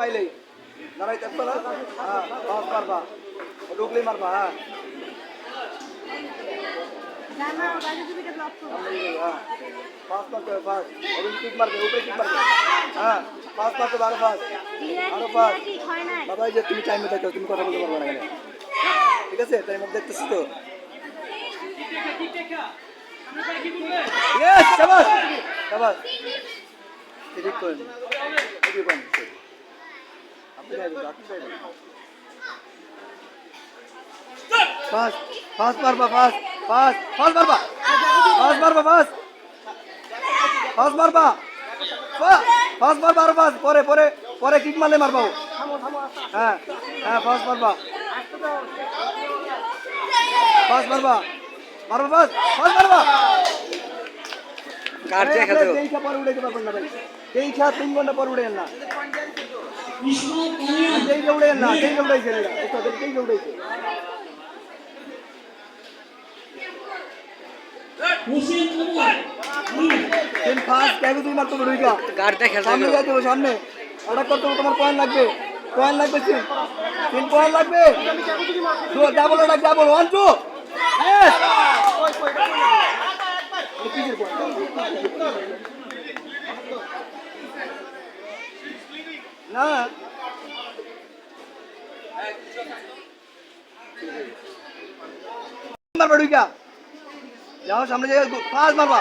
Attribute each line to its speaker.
Speaker 1: পাইলেই দাঁড়াইতে আসবে না হ্যাঁ পাস মারবা ঢুকলেই মারবা হ্যাঁ হ্যাঁ পাস মারতে হবে পাস ওদিন কিক মারবে উপরে কিক মারবে হ্যাঁ পাস মারতে হবে আরো পাস বাবা এই যে তুমি টাইমে দেখো তুমি কথা বলতে পারবে না এখানে ঠিক আছে টাইমে দেখতেছি তো ইয়েস শাবাশ শাবাশ ঠিক করেন ঠিক করেন আপনি যাইবেন আপনি যাইবেন পাস পাস মারবা পাস পাস পাস মারবা পাস মারবা পাস পাস মারবা পাস মারবা আর পাস পরে পরে পরে কিক মারলে মারবা হ্যাঁ হ্যাঁ পাস মারবা পাস মারবা মারবা পাস পাস মারবা কার দেখা তো এই পরে উড়াইতে পারবেন না ভাই এই খা 3 ঘন্টা পর উড়াইেন না এই যে উড়াইেন না এই যে উড়াইছে এটা এটা এই যে উড়াইছে তিন ফাস্ট কেউ তুই মারতে পারবি না গার্ড দেখে সামনে যাইতে হবে সামনে অর্ডার করতে হবে তোমার পয়েন্ট লাগবে তিন পয়েন্ট লাগবে ডাবল অর্ডার ডাবল 1 2 ইয়েস না মারবা ঢুকা যাও সামনে যাই পাঁচ মারবা